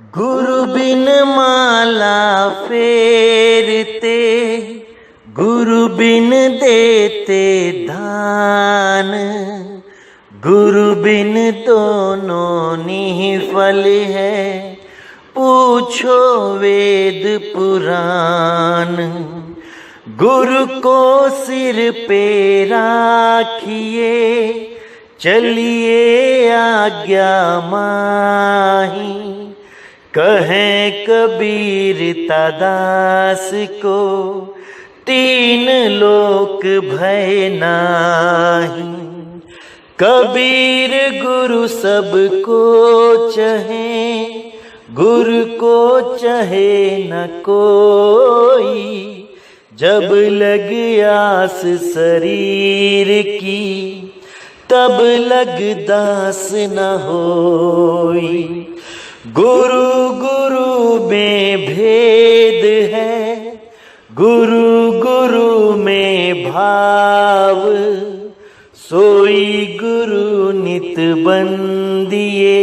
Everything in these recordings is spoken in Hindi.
गुरु बिन माला फेरते, गुरु बिन देते दान, गुरु बिन दोनों निःफल है, पूछो वेद पुराण। गुरु को सिर पे राखिए, चलिए आज्ञा माही। कहें कबीर दास को, तीन लोक भय नाही। कबीर गुरु सबको चहे, गुरु को चहे न कोई। जब लग आस शरीर की, तब लग दास न होई। गुरु गुरु में भेद है, गुरु गुरु में भाव। सोई गुरु नित बंदिए,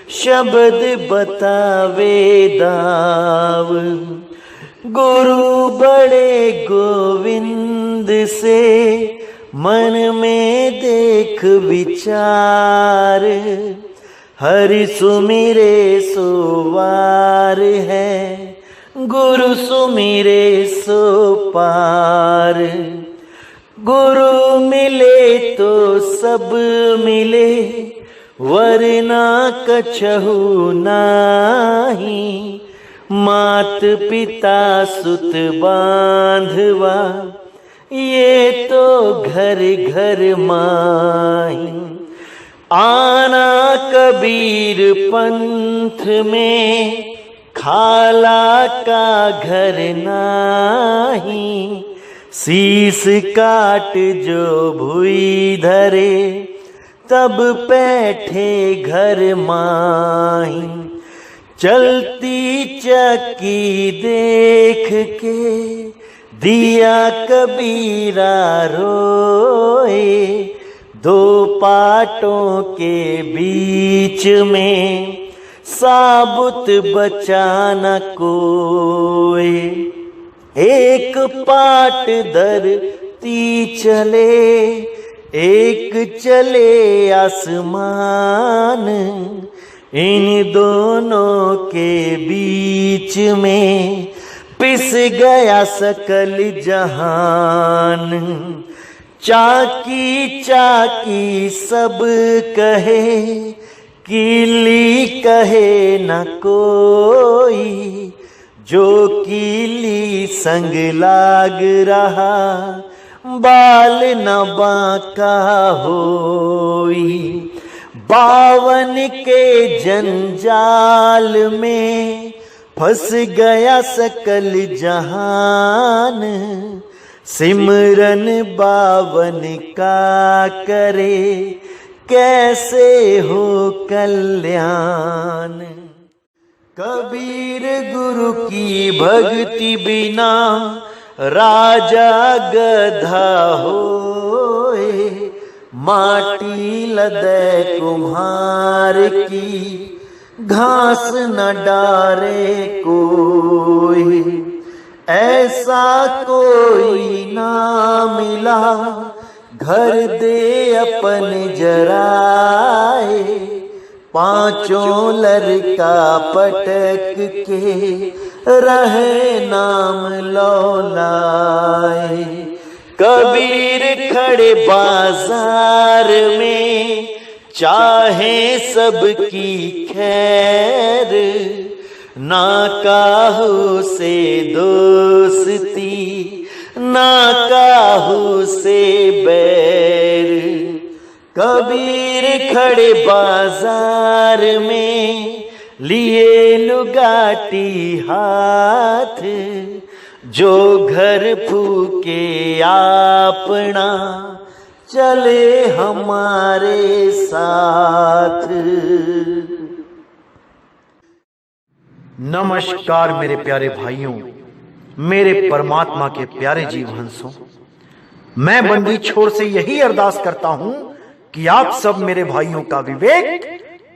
शब्द बतावे दाव। गुरु बड़े गोविंद से, मन में देख विचार। हरि सुमिरे सोवार है, गुरु सुमिरे सो पार। गुरु मिले तो सब मिले, वरना कछहु नाही। मात पिता सुत बांधवा, ये तो घर घर माही। आना कबीर पंथ में, खाला का घर नाही। शीस काट जो भुई धरे, तब बैठे घर माही। चलती चक्की देख के, दिया कबीरा रोए। दो पाटों के बीच में, साबुत बचा न कोई। एक पाट धरती चले, एक चले आसमान। इन दोनों के बीच में, पिस गया सकल जहान। चाकी चाकी सब कहे, कीली कहे न कोई। जो कीली संग लाग रहा, बाल न बांका होई। बावन के जंजाल में, फंस गया सकल जहान। सिमरन बावन का करे, कैसे हो कल्याण। कबीर गुरु की भक्ति बिना, राजा गधा होए। माटी लदे कुम्हार की, घास न डारे कोई। ऐसा कोई ना मिला, घर दे अपन जराए। पांचों लड़का पटक के, रहे नाम लौलाए। कबीर खड़े बाजार में, चाहे सबकी खैर। ना काहू से दोस्ती, ना काहू से बैर। कबीर खड़े बाजार में, लिए लुगाटी हाथ। जो घर फूके अपना, चले हमारे साथ। नमस्कार मेरे प्यारे भाइयों, मेरे परमात्मा के प्यारे जीव हंसों। मैं बंदी छोर से यही अरदास करता हूं कि आप सब मेरे भाइयों का विवेक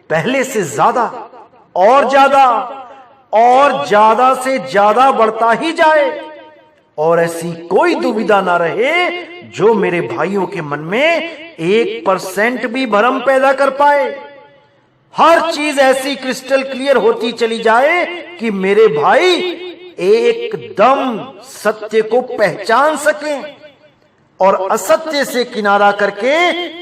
पहले से ज्यादा और ज्यादा से ज्यादा बढ़ता ही जाए, और ऐसी कोई दुविधा ना रहे जो मेरे भाइयों के मन में 1% भी भ्रम पैदा कर पाए। हर चीज ऐसी क्रिस्टल क्लियर होती चली जाए कि मेरे भाई एकदम सत्य को पहचान सकें और असत्य से किनारा करके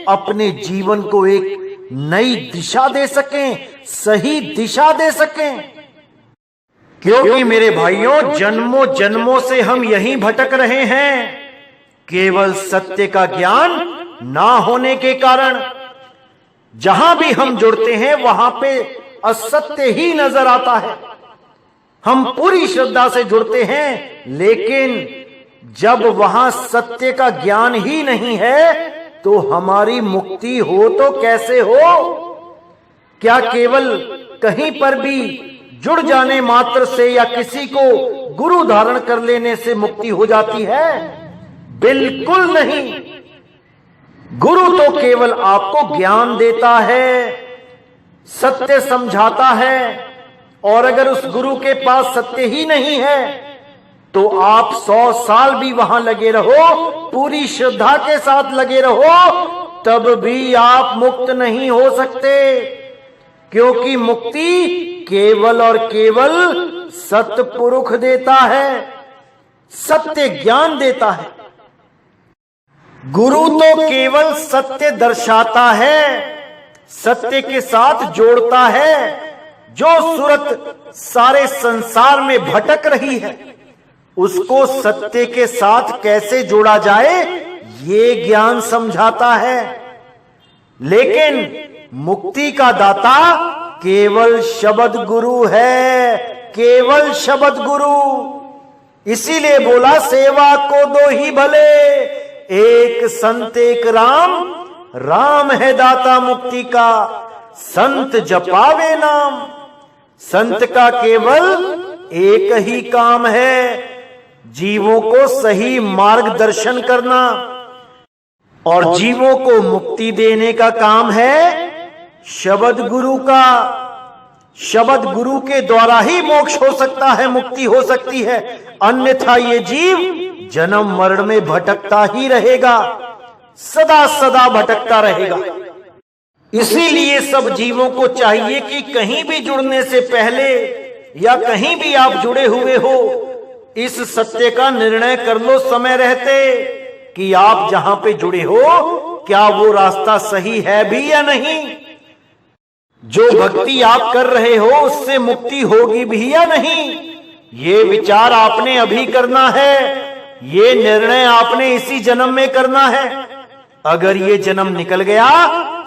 अपने जीवन को एक नई दिशा दे सकें, सही दिशा दे सकें। क्योंकि मेरे भाइयों, जन्मों जन्मों से हम यहीं भटक रहे हैं, केवल सत्य का ज्ञान ना होने के कारण। जहां भी हम जुड़ते हैं वहां पे असत्य ही नजर आता है। हम पूरी श्रद्धा से जुड़ते हैं, लेकिन जब वहां सत्य का ज्ञान ही नहीं है तो हमारी मुक्ति हो तो कैसे हो? क्या केवल कहीं पर भी जुड़ जाने मात्र से या किसी को गुरु धारण कर लेने से मुक्ति हो जाती है? बिल्कुल नहीं। गुरु तो केवल आपको ज्ञान देता है, सत्य समझाता है, और अगर उस गुरु के पास सत्य ही नहीं है तो आप 100 साल भी वहां लगे रहो, पूरी श्रद्धा के साथ लगे रहो, तब भी आप मुक्त नहीं हो सकते। क्योंकि मुक्ति केवल और केवल सतपुरुष देता है, सत्य ज्ञान देता है। गुरु तो केवल सत्य दर्शाता है, सत्य के साथ जोड़ता है। जो सूरत सारे संसार में भटक रही है उसको सत्य के साथ कैसे जोड़ा जाए ये ज्ञान समझाता है। लेकिन मुक्ति का दाता केवल शब्द गुरु है, केवल शब्द गुरु। इसीलिए बोला, सेवा को दो ही भले, एक संत एक राम, राम है दाता मुक्ति का, संत जपावे नाम। संत का केवल एक ही काम है, जीवों को सही मार्गदर्शन करना, और जीवों को मुक्ति देने का काम है शब्द गुरु का। शब्द गुरु के द्वारा ही मोक्ष हो सकता है, मुक्ति हो सकती है, अन्यथा ये जीव जन्म मरण में भटकता ही रहेगा, सदा सदा भटकता रहेगा। इसीलिए सब जीवों को चाहिए कि कहीं भी जुड़ने से पहले या कहीं भी आप जुड़े हुए हो, इस सत्य का निर्णय कर लो समय रहते कि आप जहां पे जुड़े हो क्या वो रास्ता सही है भी या नहीं। जो भक्ति आप कर रहे हो उससे मुक्ति होगी भी या नहीं, ये विचार आपने अभी करना है, ये निर्णय आपने इसी जन्म में करना है। अगर ये जन्म निकल गया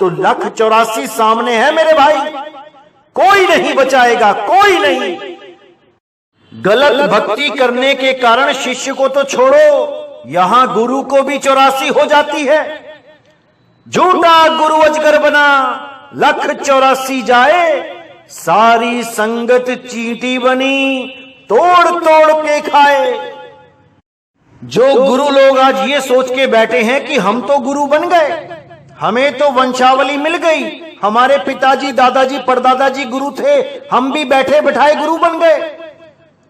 तो 1,84 सामने है मेरे भाई, कोई नहीं बचाएगा, कोई नहीं। गलत भक्ति करने के कारण शिष्य को तो छोड़ो, यहां गुरु को भी 84 हो जाती है। झूठा गुरु अजगर बना, 1,84 जाए, सारी संगत चींटी बनी, तोड़ तोड़ के खाए। जो गुरु लोग आज ये सोच के बैठे हैं कि हम तो गुरु बन गए, हमें तो वंशावली मिल गई, हमारे पिताजी दादाजी परदादाजी गुरु थे, हम भी बैठे बैठाए गुरु बन गए,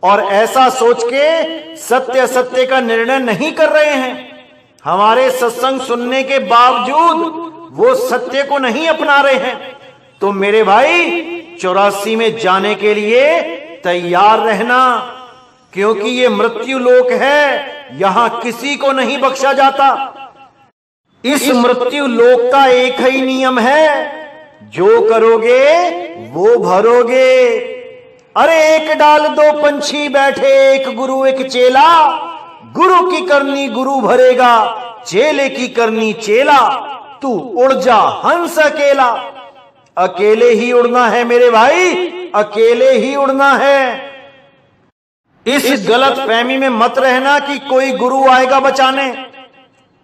और ऐसा सोच के सत्य सत्य का निर्णय नहीं कर रहे हैं। हमारे सत्संग सुनने के बावजूद वो सत्य को नहीं अपना रहे हैं। तो मेरे भाई 84 में जाने के लिए तैयार रहना, क्योंकि ये मृत्यु लोक है, यहां किसी को नहीं बख्शा जाता। इस मृत्यु लोक का एक ही नियम है, जो करोगे वो भरोगे। अरे एक डाल दो पंछी बैठे, एक गुरु एक चेला, गुरु की करनी गुरु भरेगा, चेले की करनी चेला, तू उड़ जा हंस अकेला। अकेले ही उड़ना है मेरे भाई, अकेले ही उड़ना है। इस गलत फहमी में मत रहना कि कोई गुरु आएगा बचाने।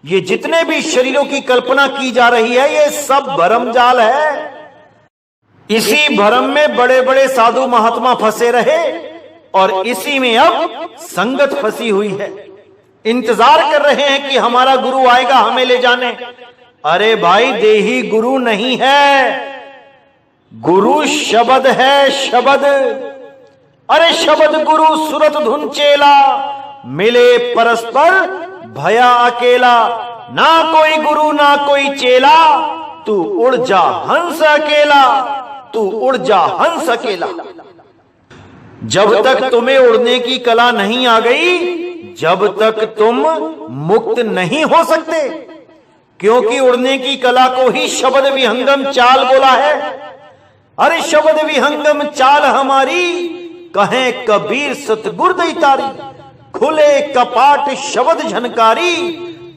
ये जितने भी शरीरों की कल्पना की जा रही है ये सब भरमजाल है। इसी भरम में बड़े बड़े साधु महात्मा फंसे रहे और इसी में अब संगत फंसी हुई है। इंतजार कर रहे हैं कि हमारा गुरु आएगा हमें ले जाने। अरे भाई, देही गुरु नहीं है, गुरु शब्द है शब्द, अरे शब्द गुरु सुरत धुन चेला, मिले परस्पर भया अकेला, ना कोई गुरु ना कोई चेला, तू उड़ जा हंस अकेला, तू उड़ जा हंस अकेला। जब तक तुम्हें उड़ने की कला नहीं आ गई, जब तक तुम मुक्त नहीं हो सकते, क्योंकि उड़ने की कला को ही शब्द विहंगम चाल बोला है। अरे शब्द विहंगम चाल हमारी, कहें कबीर सतगुर दैतारी, खुले कपाट शब्द झनकारी,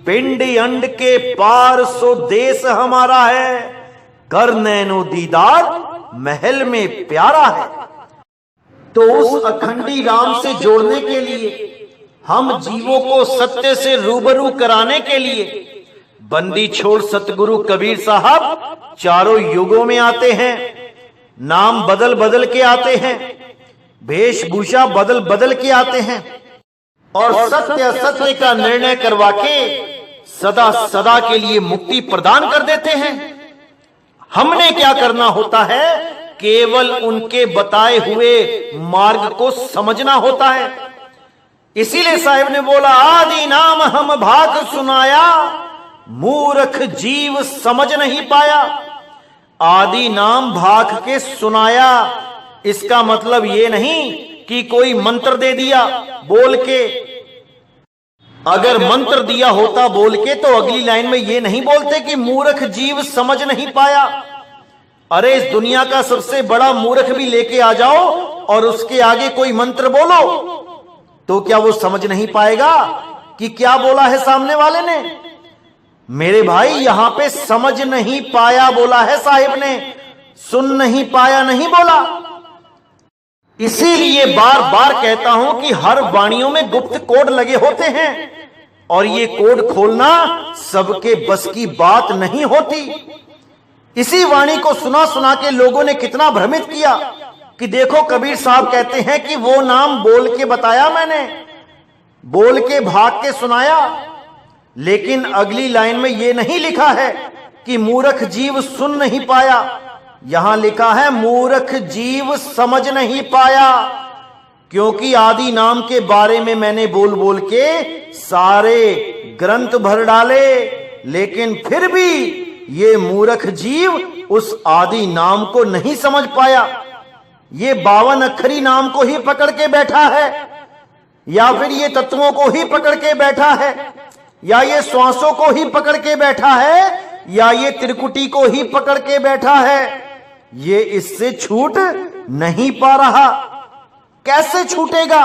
पिंडी अंड के पार सो देश हमारा है, कर नैनो दीदार महल में प्यारा है। तो उस अखंडी राम से जोड़ने के लिए, हम जीवों को सत्य से रूबरू कराने के लिए बंदी छोड़ सतगुरु कबीर साहब चारों युगों में आते हैं। नाम बदल बदल के आते हैं, वेशभूषा बदल बदल के आते हैं, और सत्य असत्य का निर्णय करवा के सदा सदा के लिए मुक्ति प्रदान कर देते हैं। हमने क्या करना होता है? केवल उनके बताए हुए मार्ग को समझना होता है। इसीलिए साहिब ने बोला, आदि नाम हम भाग सुनाया, मूर्ख जीव समझ नहीं पाया। आदि नाम भाग के सुनाया, इसका मतलब ये नहीं कि कोई मंत्र दे दिया बोल के। अगर मंत्र दिया होता बोल के तो अगली लाइन में ये नहीं बोलते कि मूर्ख जीव समझ नहीं पाया। अरे इस दुनिया का सबसे बड़ा मूर्ख भी लेके आ जाओ और उसके आगे कोई मंत्र बोलो तो क्या वो समझ नहीं पाएगा कि क्या बोला है सामने वाले ने? मेरे भाई, यहां पे समझ नहीं पाया बोला है साहिब ने, सुन नहीं पाया नहीं बोला। इसीलिए बार बार कहता हूं कि हर वाणियों में गुप्त कोड लगे होते हैं, और ये कोड खोलना सबके बस की बात नहीं होती। इसी वाणी को सुना सुना के लोगों ने कितना भ्रमित किया कि देखो कबीर साहब कहते हैं कि वो नाम बोल के बताया मैंने, बोल के भाग के सुनाया, लेकिन अगली लाइन में ये नहीं लिखा है कि मूर्ख जीव सुन नहीं पाया, यहां लिखा है मूर्ख जीव समझ नहीं पाया। क्योंकि आदि नाम के बारे में मैंने बोल बोल के सारे ग्रंथ भर डाले, लेकिन फिर भी ये मूर्ख जीव उस आदि नाम को नहीं समझ पाया। ये 52 अक्षरी नाम को ही पकड़ के बैठा है, या फिर ये तत्वों को ही पकड़ के बैठा है, या ये श्वासों को ही पकड़ के बैठा है, या ये त्रिकुटी को ही पकड़ के बैठा है। ये इससे छूट नहीं पा रहा। कैसे छूटेगा?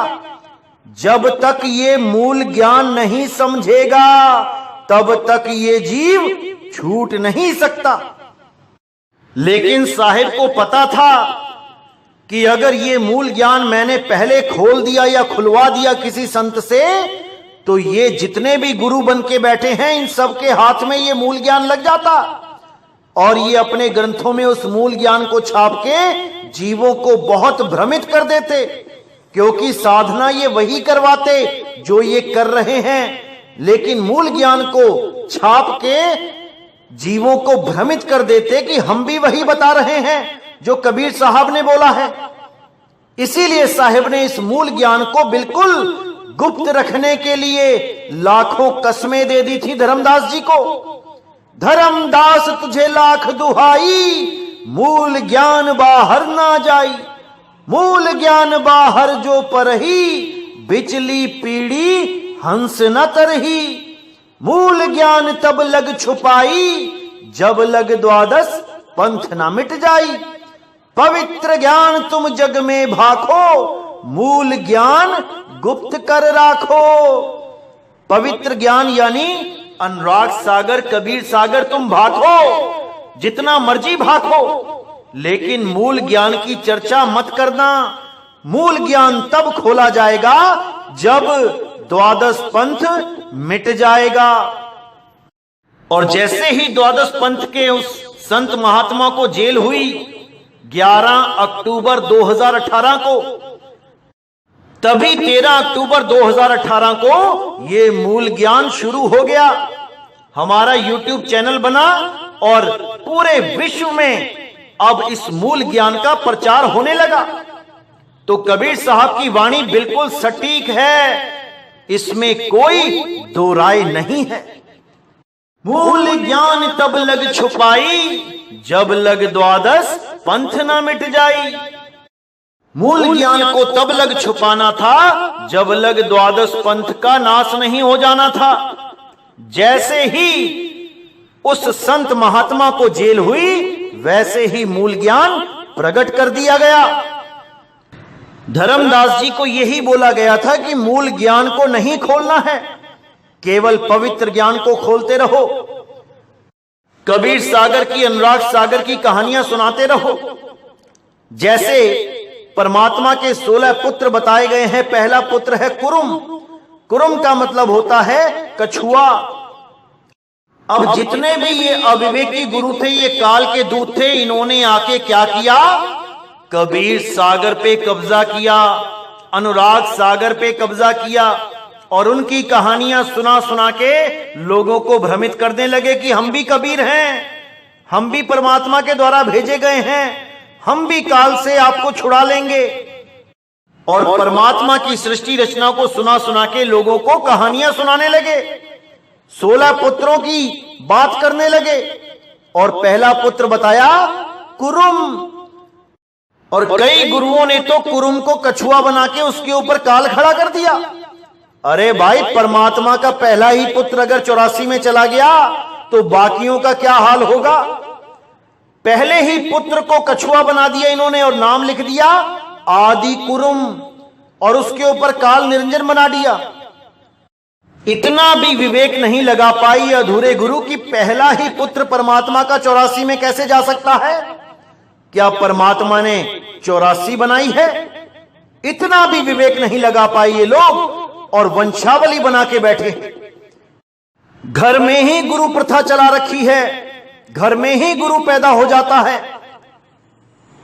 जब तक ये मूल ज्ञान नहीं समझेगा तब तक ये जीव छूट नहीं सकता। लेकिन साहिब को पता था कि अगर ये मूल ज्ञान मैंने पहले खोल दिया या खुलवा दिया किसी संत से, तो ये जितने भी गुरु बन के बैठे हैं इन सबके हाथ में ये मूल ज्ञान लग जाता, और ये अपने ग्रंथों में उस मूल ज्ञान को छाप के जीवों को बहुत भ्रमित कर देते। क्योंकि साधना ये वही करवाते जो ये कर रहे हैं, लेकिन मूल ज्ञान को छाप के जीवों को भ्रमित कर देते कि हम भी वही बता रहे हैं जो कबीर साहब ने बोला है। इसीलिए साहिब ने इस मूल ज्ञान को बिल्कुल गुप्त रखने के लिए लाखों कस्में दे दी थी धर्मदास जी को। धर्मदास तुझे लाख दुहाई, मूल ज्ञान बाहर ना जाई, मूल ज्ञान बाहर जो परही, बिचली पीड़ी हंस न तरही, मूल ज्ञान तब लग छुपाई, जब लग द्वादश पंथ ना मिट जाई। पवित्र ज्ञान तुम जग में भाखो, मूल ज्ञान गुप्त कर राखो। पवित्र ज्ञान यानी अनुराग सागर कबीर सागर तुम भाखो, जितना मर्जी भाखो, लेकिन मूल ज्ञान की चर्चा मत करना। मूल ज्ञान तब खोला जाएगा जब द्वादश पंथ मिट जाएगा। और जैसे ही द्वादश पंथ के उस संत महात्मा को जेल हुई 11 अक्टूबर 2018 को, तभी 13 अक्टूबर 2018 को ये मूल ज्ञान शुरू हो गया। हमारा YouTube चैनल बना और पूरे विश्व में अब इस मूल ज्ञान का प्रचार होने लगा। तो कबीर साहब की वाणी बिल्कुल सटीक है, इसमें कोई दो राय नहीं है। मूल ज्ञान तब लग छुपाई, जब लग द्वादश पंथ न मिट जाई। मूल ज्ञान को तब लग छुपाना था जब लग द्वादश पंथ का नाश नहीं हो जाना था। जैसे ही उस संत महात्मा को जेल हुई, वैसे ही मूल ज्ञान प्रकट कर दिया गया। धर्मदास जी को यही बोला गया था कि मूल ज्ञान को नहीं खोलना है, केवल पवित्र ज्ञान को खोलते रहो। कबीर सागर की, अनुराग सागर की कहानियां सुनाते रहो। जैसे परमात्मा के 16 पुत्र बताए गए हैं। पहला पुत्र है कुरुम। कुरुम का मतलब होता है कछुआ। अब जितने भी ये अविवेकी गुरु थे, ये काल के दूत थे, इन्होंने आके क्या किया? कबीर सागर पे कब्जा किया, अनुराग सागर पे कब्जा किया और उनकी कहानियां सुना सुना के लोगों को भ्रमित करने लगे कि हम भी कबीर हैं, हम भी परमात्मा के द्वारा भेजे गए हैं, हम भी काल से आपको छुड़ा लेंगे। और परमात्मा की सृष्टि रचना को सुना सुना के लोगों को कहानियां सुनाने लगे, 16 पुत्रों की बात करने लगे। और पहला पुत्र बताया कुरुम। और कई गुरुओं ने तो कुरुम को कछुआ बना के उसके ऊपर काल खड़ा कर दिया। अरे भाई, परमात्मा का पहला ही पुत्र अगर 84 में चला गया तो बाकियों का क्या हाल होगा? पहले ही पुत्र को कछुआ बना दिया इन्होंने और नाम लिख दिया आदि कुरुम और उसके ऊपर काल निरंजन बना दिया। इतना भी विवेक नहीं लगा पाई अधूरे गुरु की पहला ही पुत्र परमात्मा का 84 में कैसे जा सकता है? क्या परमात्मा ने 84 बनाई है? इतना भी विवेक नहीं लगा पाई ये लोग और वंशावली बना के बैठे। घर में ही गुरु प्रथा चला रखी है, घर में ही गुरु पैदा हो जाता है।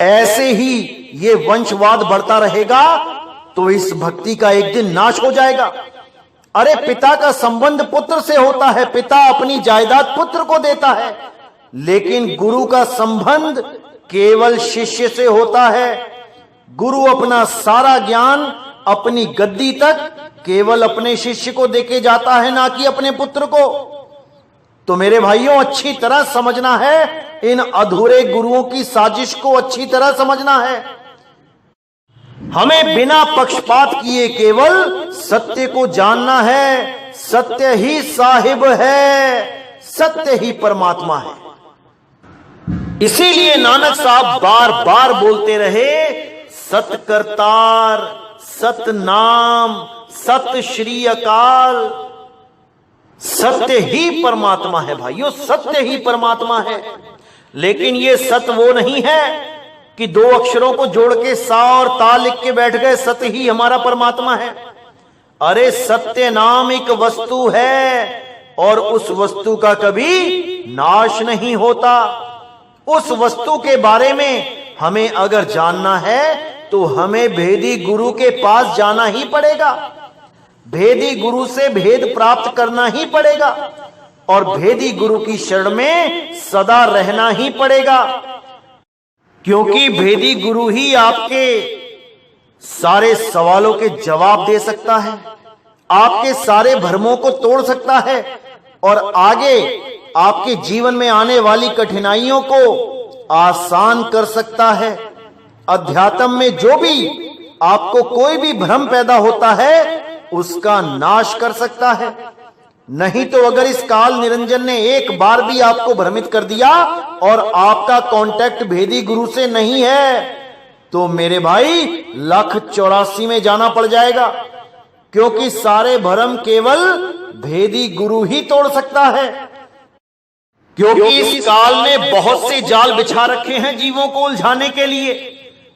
ऐसे ही ये वंशवाद बढ़ता रहेगा तो इस भक्ति का एक दिन नाश हो जाएगा। अरे पिता का संबंध पुत्र से होता है, पिता अपनी जायदाद पुत्र को देता है, लेकिन गुरु का संबंध केवल शिष्य से होता है। गुरु अपना सारा ज्ञान अपनी गद्दी तक केवल अपने शिष्य को देके जाता है, ना कि अपने पुत्र को। तो मेरे भाइयों, अच्छी तरह समझना है, इन अधूरे गुरुओं की साजिश को अच्छी तरह समझना है। हमें बिना पक्षपात किए केवल सत्य को जानना है। सत्य ही साहिब है, सत्य ही परमात्मा है। इसीलिए नानक साहब बार बार बोलते रहे, सत करतार, सत नाम, सत श्री अकाल। सत्य ही परमात्मा है भाइयों, सत्य ही परमात्मा है। लेकिन ये सत्य वो नहीं है कि 2 अक्षरों को जोड़ के सा और ता लिख के बैठ गए, सत्य ही हमारा परमात्मा है। अरे सत्य नाम एक वस्तु है और उस वस्तु का कभी नाश नहीं होता। उस वस्तु के बारे में हमें अगर जानना है तो हमें भेदी गुरु के पास जाना ही पड़ेगा, भेदी गुरु से भेद प्राप्त करना ही पड़ेगा और भेदी गुरु की शरण में सदा रहना ही पड़ेगा, क्योंकि भेदी गुरु ही आपके सारे सवालों के जवाब दे सकता है, आपके सारे भ्रमों को तोड़ सकता है और आगे आपके जीवन में आने वाली कठिनाइयों को आसान कर सकता है। अध्यात्म में जो भी आपको कोई भी भ्रम पैदा होता है उसका नाश कर सकता है। नहीं तो अगर इस काल निरंजन ने एक बार भी आपको भ्रमित कर दिया और आपका कांटेक्ट भेदी गुरु से नहीं है तो मेरे भाई 184 में जाना पड़ जाएगा, क्योंकि सारे भ्रम केवल भेदी गुरु ही तोड़ सकता है। क्योंकि इस काल ने बहुत से जाल बिछा रखे हैं जीवों को उलझाने के लिए।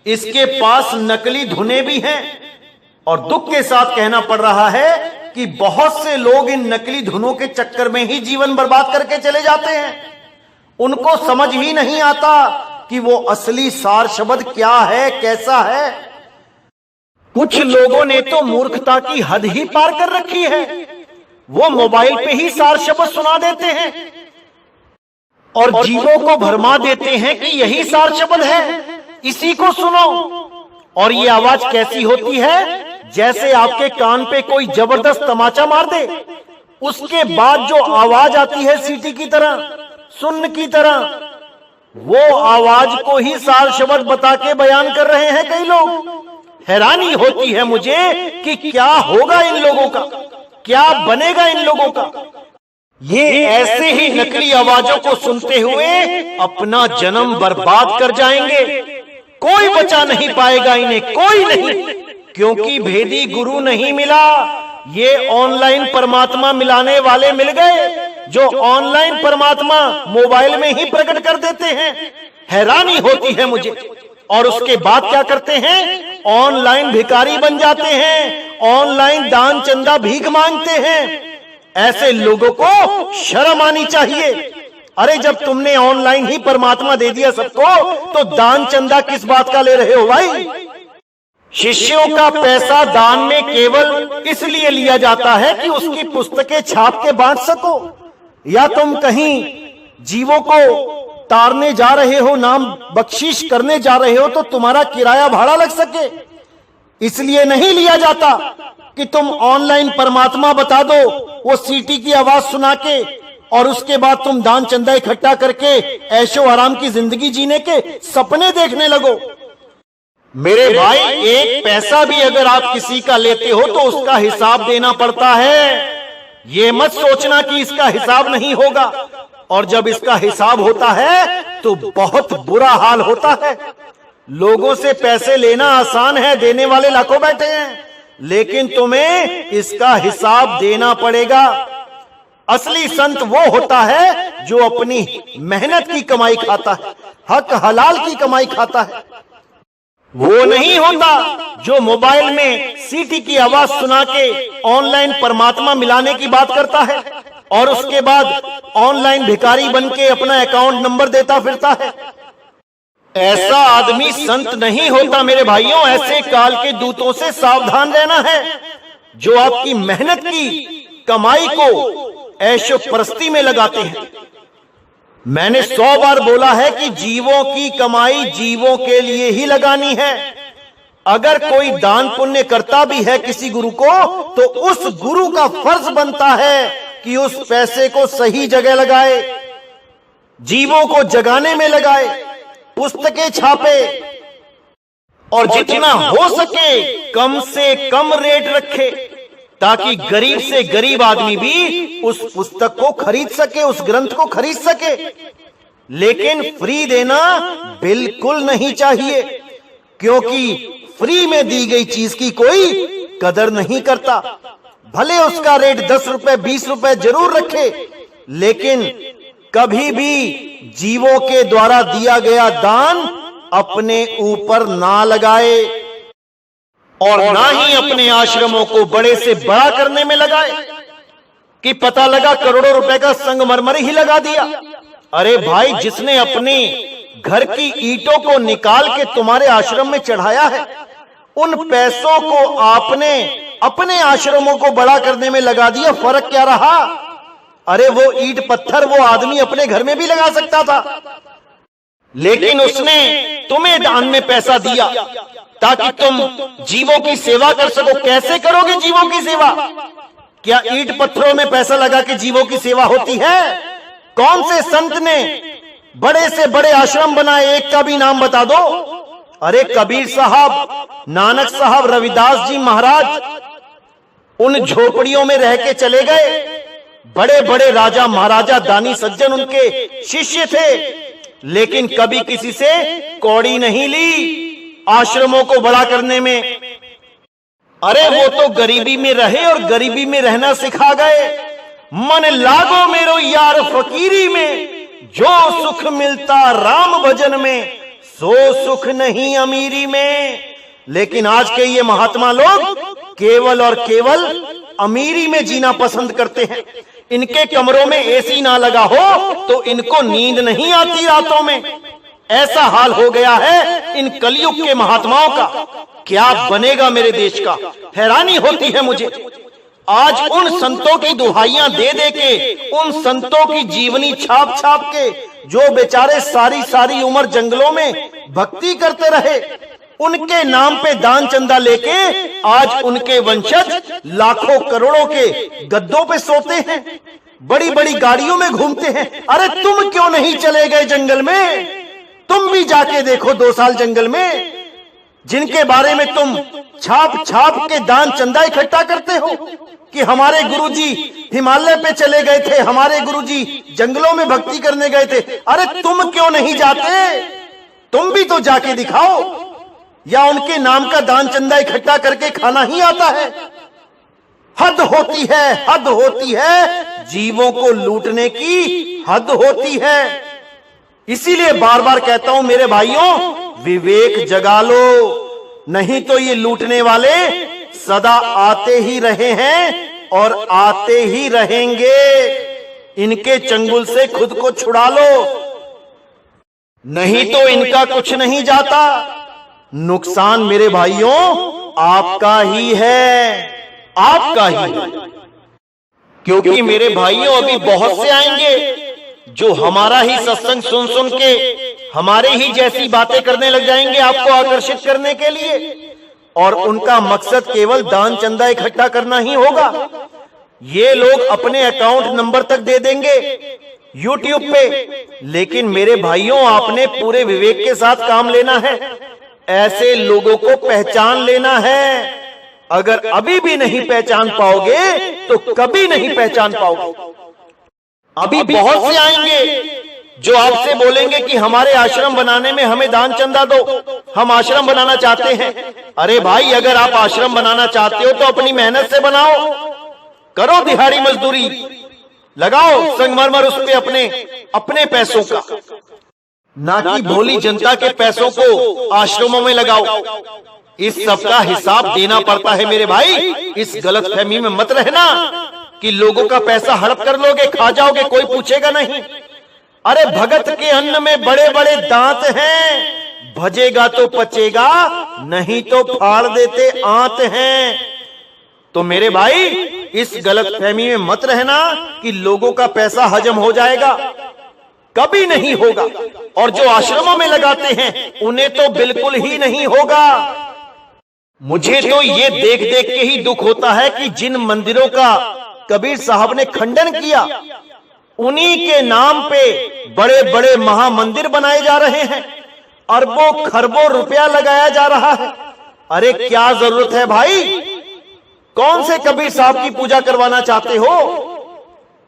इसके पास नकली धुनें भी हैं और दुख के साथ कहना पड़ रहा है कि बहुत से लोग इन नकली धुनों के चक्कर में ही जीवन बर्बाद करके चले जाते हैं। उनको समझ ही नहीं आता कि वो असली सार शब्द क्या है, कैसा है। कुछ लोगों ने तो मूर्खता की हद ही पार कर रखी है, वो मोबाइल पे ही सार शब्द सुना देते हैं। और जीवों को भरमा देते हैं कि यही सार शब्द है, इसी को सुनो। और ये आवाज कैसी होती है? जैसे आपके कान पे कोई जबरदस्त तमाचा मार दे, उसके बाद जो आवाज आती है सीटी की तरह, सुन्न की तरह, वो आवाज को ही सार शब्द बता के बयान कर रहे हैं कई लोग। हैरानी होती है मुझे कि क्या होगा इन लोगों का, क्या बनेगा इन लोगों का। ये ऐसे ही नकली आवाजों को सुनते हुए अपना जन्म बर्बाद कर जाएंगे। कोई बचा नहीं पाएगा इन्हें, कोई नहीं, क्योंकि भेदी गुरु नहीं मिला। ये ऑनलाइन परमात्मा मिलाने वाले मिल गए, जो ऑनलाइन परमात्मा मोबाइल में ही प्रकट कर देते हैं। हैरानी होती है मुझे। और उसके बाद क्या करते हैं? ऑनलाइन भिखारी बन जाते हैं, ऑनलाइन दान चंदा भीख मांगते हैं। ऐसे लोगों को शर्म आनी चाहिए। अरे जब तुमने ऑनलाइन ही परमात्मा दे दिया सबको, तो दान चंदा किस बात का ले रहे हो भाई? शिष्यों का पैसा दान में केवल इसलिए लिया जाता है कि उसकी पुस्तकें छाप के बांट सको, या तुम कहीं जीवों को तारने जा रहे हो, नाम बख्शीश करने जा रहे हो, तो तुम्हारा किराया भाड़ा लग सके। इसलिए नहीं लिया जाता कि तुम ऑनलाइन परमात्मा बता दो, वो सीटी की आवाज सुना के, और उसके बाद तुम दान चंदा इकट्ठा करके ऐशो आराम की जिंदगी जीने के सपने देखने लगो। मेरे भाई, एक पैसा भी अगर आप किसी का लेते हो तो उसका हिसाब देना पड़ता है। ये मत सोचना कि इसका हिसाब नहीं होगा। और जब इसका हिसाब होता है तो बहुत बुरा हाल होता है। लोगों से पैसे लेना आसान है, देने वाले लाखों बैठे हैं, लेकिन तुम्हें इसका हिसाब देना पड़ेगा। असली संत वो होता है जो अपनी मेहनत की कमाई खाता है, हक हलाल की कमाई खाता है। वो नहीं होता जो मोबाइल में सीटी की आवाज सुना के ऑनलाइन परमात्मा मिलाने की बात करता है और उसके बाद ऑनलाइन भिखारी बन के अपना अकाउंट नंबर देता फिरता है। ऐसा आदमी संत नहीं होता मेरे भाइयों। ऐसे काल के दूतों से सावधान रहना है, जो आपकी मेहनत की कमाई को ऐशो परस्ती में लगाते हैं। मैंने 100 बार बोला है कि जीवों की कमाई जीवों के लिए ही लगानी है। अगर कोई दान पुण्य करता भी है किसी गुरु को, तो उस गुरु का फर्ज बनता है कि उस पैसे को सही जगह लगाए, जीवों को जगाने में लगाए, पुस्तकें छापे, और जितना हो सके कम से कम रेट रखे, ताकि गरीब से गरीब आदमी भी उस पुस्तक को खरीद सके, उस ग्रंथ को खरीद सके। लेकिन फ्री देना बिल्कुल नहीं चाहिए, क्योंकि फ्री में दी गई चीज की कोई कदर नहीं करता। भले उसका रेट 10 रुपए 20 रुपए जरूर रखे, लेकिन कभी भी जीवों के द्वारा दिया गया दान अपने ऊपर ना लगाए, और ना ही अपने आश्रमों को बड़े से बड़ा करने में लगाए कि पता लगा करोड़ों रुपए का संगमरमर ही लगा दिया। अरे भाई, जिसने अपने घर की ईंटों को निकाल के तुम्हारे आश्रम में चढ़ाया है, उन पैसों को आपने अपने आश्रमों को बड़ा करने में लगा दिया। फर्क क्या रहा? अरे वो ईंट पत्थर वो आदमी अपने घर में भी लगा सकता था, लेकिन उसने तुम्हें दान में पैसा दिया ताकि तुम जीवों की सेवा कर सको। कैसे करोगे जीवों की सेवा? क्या ईंट पत्थरों में पैसा लगा के जीवों की सेवा होती है? कौन से संत ने बड़े से बड़े आश्रम बनाए? एक का भी नाम बता दो। अरे कबीर साहब, नानक साहब, रविदास जी महाराज उन झोपड़ियों में रह के चले गए। बड़े बड़े राजा महाराजा दानी सज्जन उनके शिष्य थे, लेकिन कभी किसी से कौड़ी नहीं ली आश्रमों को बड़ा करने में। अरे वो तो गरीबी में रहे और गरीबी में रहना सिखा गए। मन लागो मेरो यार फकीरी में, जो सुख मिलता राम भजन में, सो सुख नहीं अमीरी में। लेकिन आज के ये महात्मा लोग केवल और केवल अमीरी में जीना पसंद करते हैं। इनके कमरों में एसी ना लगा हो तो इनको नींद नहीं आती रातों में। ऐसा हाल हो गया है इन कलयुग के महात्माओं का। क्या बनेगा मेरे देश का? हैरानी होती है मुझे। आज उन संतों की दुहाइयां दे दे के, उन संतों की जीवनी छाप छाप के, जो बेचारे सारी सारी उम्र जंगलों में भक्ति करते रहे, उनके नाम पे दान चंदा लेके आज उनके वंशज लाखों करोड़ों के गद्दों पे सोते हैं, बड़ी बड़ी गाड़ियों में घूमते हैं। अरे तुम क्यों नहीं चले गए जंगल में? तुम भी जाके देखो 2 साल जंगल में, जिनके बारे में तुम छाप छाप के दान चंदा इकट्ठा करते हो कि हमारे गुरुजी हिमालय पे चले गए थे, हमारे गुरुजी जंगलों में भक्ति करने गए थे। अरे तुम क्यों नहीं जाते? तुम भी तो जाके दिखाओ। या उनके नाम का दान चंदा इकट्ठा करके खाना ही आता है? हद होती है, हद होती है, जीवों को लूटने की हद होती है। इसीलिए बार बार कहता हूं मेरे भाइयों, विवेक जगा लो, नहीं तो ये लूटने वाले सदा आते ही रहे हैं और आते ही रहेंगे। इनके चंगुल से खुद को छुड़ा लो, नहीं तो इनका कुछ नहीं जाता। नुकसान मेरे भाइयों आपका ही है, आपका ही। क्योंकि मेरे भाइयों अभी बहुत से आएंगे जो हमारा ही सत्संग सुन सुन के हमारे ही जैसी बातें करने लग जाएंगे आपको आकर्षित करने के लिए, और उनका मकसद केवल दान चंदा इकट्ठा करना ही होगा। ये लोग अपने अकाउंट नंबर तक दे देंगे YouTube पे, लेकिन मेरे भाइयों आपने पूरे विवेक के साथ काम लेना है, ऐसे लोगों को पहचान लेना है। अगर अभी भी नहीं पहचान पाओगे तो कभी नहीं पहचान पाओगे। अभी बहुत से आएंगे जो आपसे बोलेंगे कि हमारे आश्रम बनाने में हमें दान चंदा दो, हम आश्रम बनाना चाहते हैं। अरे भाई, अगर आप आश्रम बनाना चाहते हो तो अपनी मेहनत से बनाओ, करो दिहाड़ी मजदूरी, लगाओ संगमरमर उस पे अपने पैसों का, ना कि भोली जनता के पैसों को आश्रमों में लगाओ। इस सब का हिसाब देना पड़ता है मेरे भाई। इस गलतफहमी में मत रहना कि लोगों का पैसा हड़प कर लोगे, खा जाओगे, कोई पूछेगा नहीं। अरे भगत के अन्न में बड़े बड़े दांत हैं, भजेगा तो पचेगा, नहीं तो फाड़ देते आंत हैं। तो मेरे भाई इस गलतफहमी में मत रहना कि लोगों का पैसा हजम हो जाएगा, कभी नहीं होगा। और जो आश्रमों में लगाते हैं उन्हें तो बिल्कुल ही नहीं होगा। मुझे तो ये देख देख के ही दुख होता है कि जिन मंदिरों का कबीर साहब ने खंडन किया, उन्हीं के नाम पे बड़े बड़े महामंदिर बनाए जा रहे हैं, अरबों खरबों रुपया लगाया जा रहा है। अरे क्या जरूरत है भाई? कौन से कबीर साहब की पूजा करवाना चाहते हो?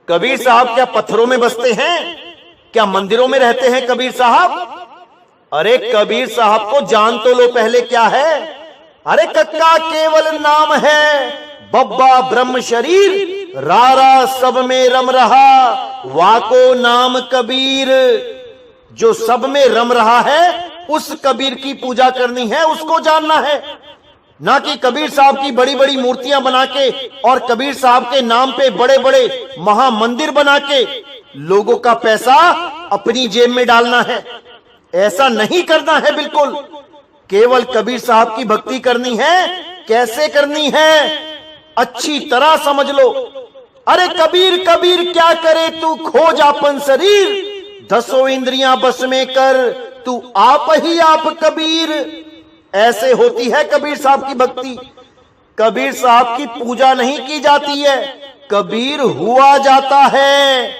कबीर साहब क्या पत्थरों में बसते हैं? क्या मंदिरों में रहते हैं कबीर साहब? अरे कबीर साहब को जान तो लो पहले क्या है। अरे कक्का केवल नाम है, बब्बा ब्रह्म शरीर, रारा सब में रम रहा, वाको नाम कबीर। जो सब में रम रहा है उस कबीर की पूजा करनी है, उसको जानना है, ना कि कबीर साहब की बड़ी बड़ी मूर्तियां बना के और कबीर साहब के नाम पे बड़े बड़े महामंदिर बना के लोगों का पैसा अपनी जेब में डालना है। ऐसा नहीं करना है बिल्कुल। केवल कबीर साहब की भक्ति करनी है। कैसे करनी है अच्छी तरह समझ लो। अरे कबीर कबीर क्या करे तू खोज आपन शरीर, 10 इंद्रियां बस में कर तू आप ही आप कबीर। ऐसे होती है कबीर साहब की भक्ति। कबीर साहब की पूजा नहीं की जाती है, कबीर हुआ जाता है।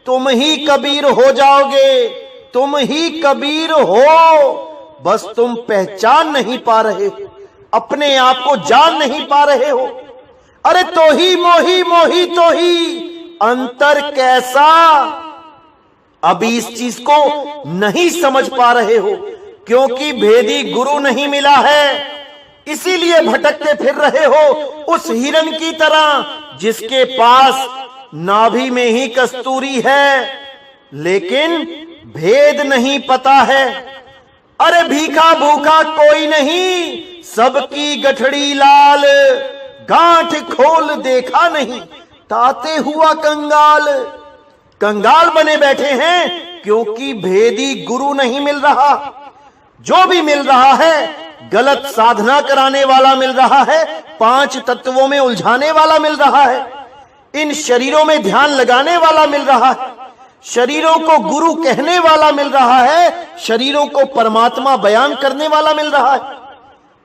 तुम ही कबीर हो जाओगे, तुम ही कबीर हो, बस तुम पहचान नहीं पा रहे, अपने आप को जान नहीं पा रहे हो। अरे तो ही मोही मोही तो ही अंतर कैसा, अभी इस चीज को नहीं समझ पा रहे हो क्योंकि भेदी गुरु नहीं मिला है। इसीलिए भटकते फिर रहे हो उस हिरन की तरह जिसके पास नाभि में ही कस्तूरी है, लेकिन भेद नहीं पता है। अरे भीखा भूखा कोई नहीं, सबकी गठड़ी लाल, गांठ खोल देखा नहीं, ताते हुआ कंगाल। कंगाल बने बैठे हैं क्योंकि भेदी गुरु नहीं मिल रहा। जो भी मिल रहा है गलत साधना कराने वाला मिल रहा है, 5 तत्वों में उलझाने वाला मिल रहा है, इन शरीरों में ध्यान लगाने वाला मिल रहा है, शरीरों को गुरु कहने वाला मिल रहा है, शरीरों को परमात्मा बयान करने वाला मिल रहा है।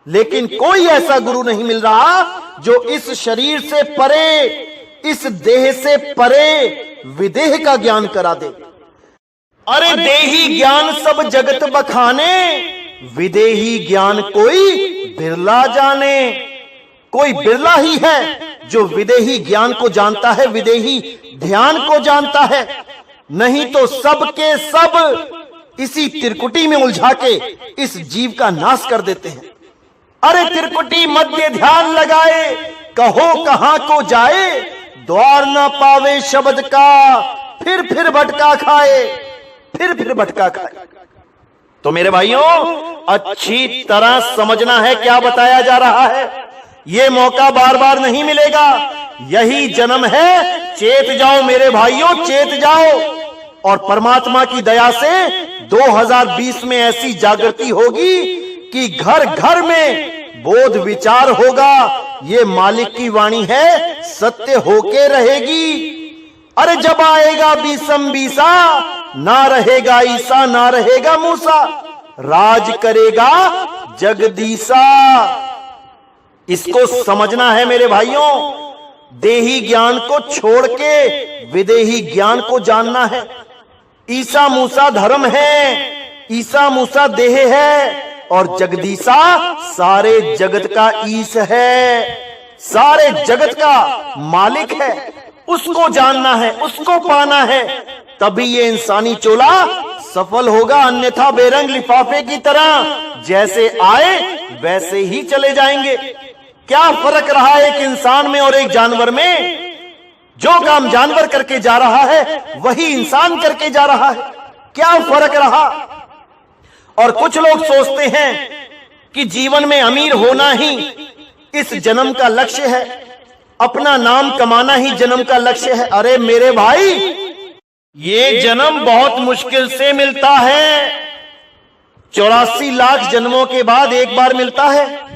लेकिन कोई ऐसा गुरु नहीं मिल रहा जो इस शरीर से परे, इस देह से परे विदेह का ज्ञान करा दे। अरे देही ज्ञान सब जगत बखाने, विदेही ज्ञान कोई बिरला जाने। कोई बिरला ही है जो विदेही ज्ञान को जानता है, विदेही ध्यान को जानता है। नहीं तो सब के सब इसी त्रिकुटी में उलझा के इस जीव का नाश कर देते हैं। अरे त्रिकुटी मध्य ध्यान लगाए, कहो कहां को जाए, द्वार ना पावे शब्द का, फिर भटका खाए, फिर भटका खाए। तो मेरे भाइयों, अच्छी तरह समझना है क्या बताया जा रहा है। ये मौका बार बार नहीं मिलेगा, यही जन्म है। चेत जाओ मेरे भाइयों, चेत जाओ। और परमात्मा की दया से 2020 में ऐसी जागृति होगी कि घर घर में बोध विचार होगा। ये मालिक की वाणी है, सत्य होके रहेगी। अरे जब आएगा बीसम बीसा, ना रहेगा ईसा ना रहेगा मूसा, राज करेगा जगदीसा। इसको समझना है मेरे भाइयों। देही ज्ञान को छोड़ के विदेही ज्ञान को जानना है। ईसा मूसा धर्म है, ईसा मूसा देह है, और जगदीसा सारे जगत का ईश है, सारे जगत का मालिक है। उसको जानना है, उसको पाना है, तभी ये इंसानी चोला सफल होगा। अन्यथा बेरंग लिफाफे की तरह जैसे आए वैसे ही चले जाएंगे। क्या फर्क रहा एक इंसान में और एक जानवर में? जो काम जानवर करके जा रहा है वही इंसान करके जा रहा है। क्या फर्क रहा? और कुछ लोग सोचते हैं कि जीवन में अमीर होना ही इस जन्म का लक्ष्य है, अपना नाम कमाना ही जन्म का लक्ष्य है। अरे मेरे भाई, ये जन्म बहुत मुश्किल से मिलता है। 84 लाख जन्मों के बाद एक बार मिलता है।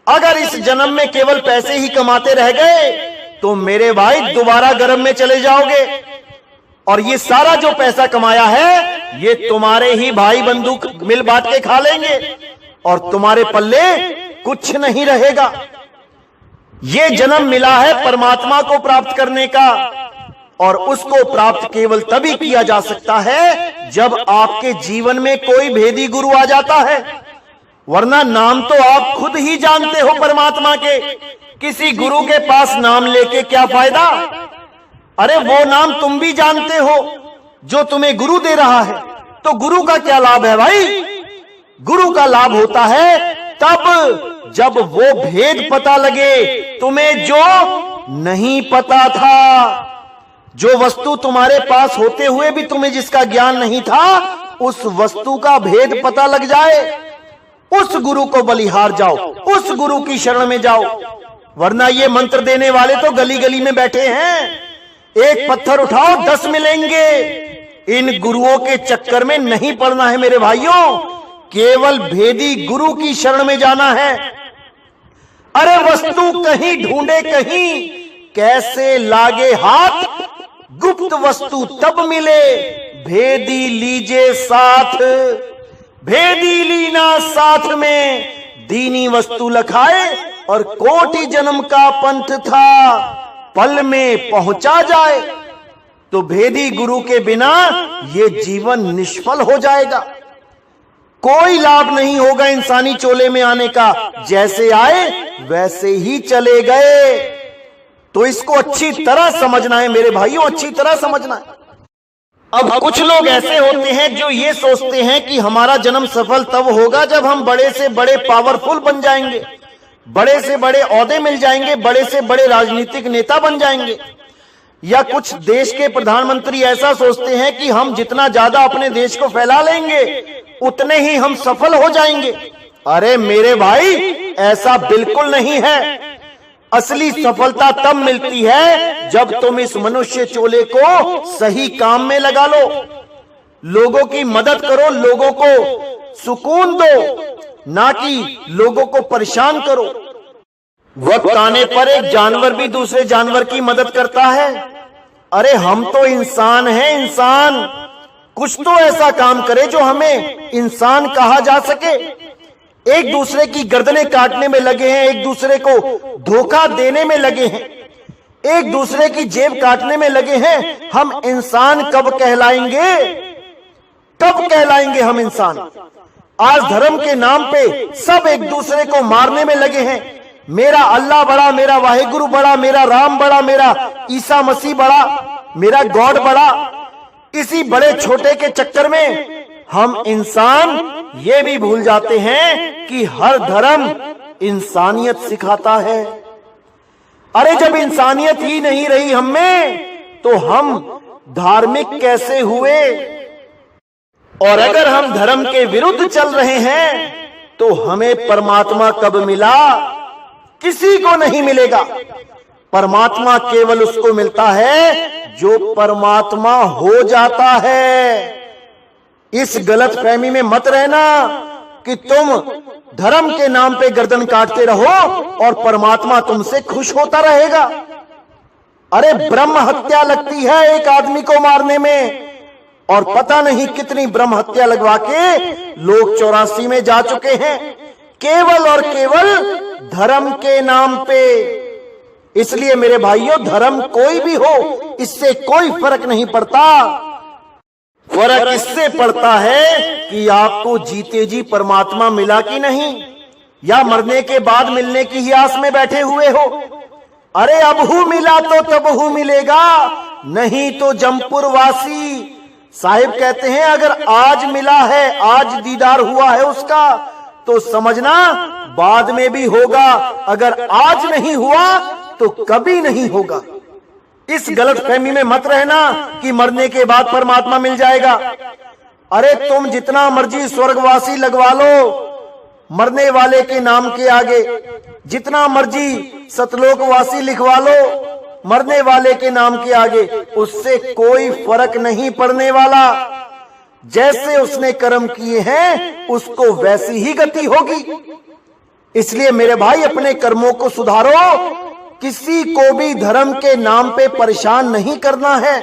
अगर इस जन्म में केवल पैसे ही कमाते रह गए तो मेरे भाई दोबारा गर्भ में चले जाओगे। और ये सारा जो पैसा कमाया है ये तुम्हारे ही भाई बंधु मिल बांट के खा लेंगे और तुम्हारे पल्ले कुछ नहीं रहेगा। ये जन्म मिला है परमात्मा को प्राप्त करने का, और उसको प्राप्त केवल तभी किया जा सकता है जब आपके जीवन में कोई भेदी गुरु आ जाता है। वरना नाम तो आप खुद ही जानते हो परमात्मा के, किसी गुरु के पास नाम लेके क्या फायदा? अरे वो नाम तुम भी जानते हो जो तुम्हें गुरु दे रहा है, तो गुरु का क्या लाभ है भाई? गुरु का लाभ होता है तब जब वो भेद पता लगे तुम्हें जो नहीं पता था। जो वस्तु तुम्हारे पास होते हुए भी तुम्हें जिसका ज्ञान नहीं था, उस वस्तु का भेद पता लग जाए, उस गुरु को बलिहार जाओ, उस गुरु की शरण में जाओ। वरना ये मंत्र देने वाले तो गली गली में बैठे हैं, एक पत्थर उठाओ 10 मिलेंगे। इन गुरुओं के चक्कर में नहीं पड़ना है मेरे भाइयों, केवल भेदी गुरु की शरण में जाना है। अरे वस्तु कहीं ढूंढे कहीं, कैसे लागे हाथ, गुप्त वस्तु तब मिले, भेदी लीजे साथ। भेदी लीना साथ में, दीनी वस्तु लखाए और कोटि जन्म का पंथ था, पल में पहुंचा जाए। तो भेदी गुरु के बिना ये जीवन निष्फल हो जाएगा। कोई लाभ नहीं होगा इंसानी चोले में आने का, जैसे आए वैसे ही चले गए। तो इसको अच्छी तरह समझना है मेरे भाइयों, अच्छी तरह समझना है। अब कुछ लोग ऐसे होते हैं जो ये सोचते हैं कि हमारा जन्म सफल तब होगा जब हम बड़े से बड़े पावरफुल बन जाएंगे, बड़े से बड़े ओहदे मिल जाएंगे, बड़े से बड़े राजनीतिक नेता बन जाएंगे। या कुछ देश के प्रधानमंत्री ऐसा सोचते हैं कि हम जितना ज्यादा अपने देश को फैला लेंगे उतने ही हम सफल हो जाएंगे। अरे मेरे भाई, ऐसा बिल्कुल नहीं है। असली सफलता तब मिलती है जब तुम इस मनुष्य चोले को सही काम में लगा लो, लोगों की मदद करो, लोगों को सुकून दो, ना कि लोगों को परेशान करो। वक्त आने पर एक जानवर भी दूसरे जानवर की मदद करता है। अरे हम तो इंसान हैं, इंसान। कुछ तो ऐसा काम करे जो हमें इंसान कहा जा सके। एक दूसरे की गर्दनें काटने में लगे हैं, एक दूसरे को धोखा देने में लगे हैं, एक दूसरे की जेब काटने में लगे हैं। हम इंसान कब कहलाएंगे? कब कहलाएंगे हम इंसान? आज धर्म के नाम पे सब एक दूसरे को मारने में लगे हैं। मेरा अल्लाह बड़ा, मेरा वाहिगुरु बड़ा, मेरा राम बड़ा, मेरा ईसा मसीह बड़ा, मेरा गॉड बड़ा। इसी बड़े छोटे के चक्कर में हम इंसान ये भी भूल जाते हैं कि हर धर्म इंसानियत सिखाता है। अरे जब इंसानियत ही नहीं रही हम में, तो हम धार्मिक कैसे हुए? और अगर हम धर्म के विरुद्ध चल रहे हैं, तो हमें परमात्मा कब मिला? किसी को नहीं मिलेगा। परमात्मा केवल उसको मिलता है जो परमात्मा हो जाता है। इस गलत फहमी में मत रहना कि तुम धर्म के नाम पे गर्दन काटते रहो और परमात्मा तुमसे खुश होता रहेगा। अरे ब्रह्म हत्या लगती है एक आदमी को मारने में, और पता नहीं कितनी ब्रह्म हत्या लगवा के लोग 84 में जा चुके हैं, केवल और केवल धर्म के नाम पे। इसलिए मेरे भाइयों, धर्म कोई भी हो, इससे कोई फर्क नहीं पड़ता। फर्क इससे पड़ता है कि आपको जीते जी परमात्मा मिला कि नहीं, या मरने के बाद मिलने की ही आस में बैठे हुए हो। अरे अब हूं मिला तो तब हूं मिलेगा, नहीं तो जमपुर वासी। साहिब कहते हैं अगर आज मिला है, आज दीदार हुआ है उसका, तो समझना बाद में भी होगा। अगर आज नहीं हुआ तो कभी नहीं होगा। इस गलत फहमी में मत रहना कि मरने के बाद परमात्मा मिल जाएगा। अरे तुम जितना मर्जी स्वर्गवासी लगवा लो मरने वाले के नाम के आगे, जितना मर्जी सतलोकवासी लिखवा लो मरने वाले के नाम के आगे, उससे कोई फर्क नहीं पड़ने वाला। जैसे उसने कर्म किए हैं उसको वैसी ही गति होगी। इसलिए मेरे भाई, अपने कर्मों को सुधारो। किसी को भी धर्म के नाम पे परेशान नहीं करना है।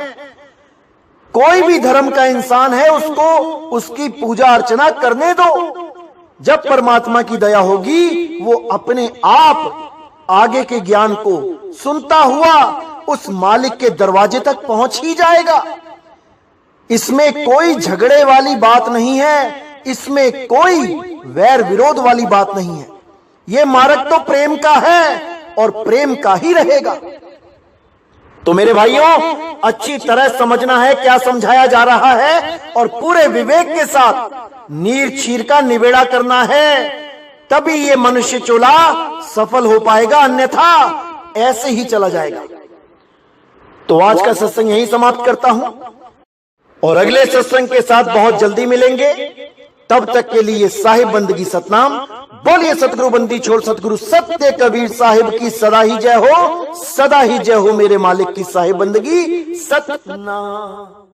कोई भी धर्म का इंसान है, उसको उसकी पूजा अर्चना करने दो। जब परमात्मा की दया होगी, वो अपने आप आगे के ज्ञान को सुनता हुआ उस मालिक के दरवाजे तक पहुंच ही जाएगा। इसमें कोई झगड़े वाली बात नहीं है, इसमें कोई वैर विरोध वाली बात नहीं है। ये मार्ग तो प्रेम का है और प्रेम का ही रहेगा। तो मेरे भाइयों, अच्छी तरह समझना है क्या समझाया जा रहा है, और पूरे विवेक के साथ नीर चीर का निबेड़ा करना है, तभी ये मनुष्य चोला सफल हो पाएगा, अन्यथा ऐसे ही चला जाएगा। तो आज का सत्संग यही समाप्त करता हूं, और अगले सत्संग के साथ बहुत जल्दी मिलेंगे। तब तक के लिए साहिब बंदगी सतनाम। बोलिए सतगुरु बंदी छोड़ सतगुरु सत्य कबीर साहिब की सदा ही जय हो, सदा ही जय हो। मेरे मालिक की साहिब बंदगी सतनाम।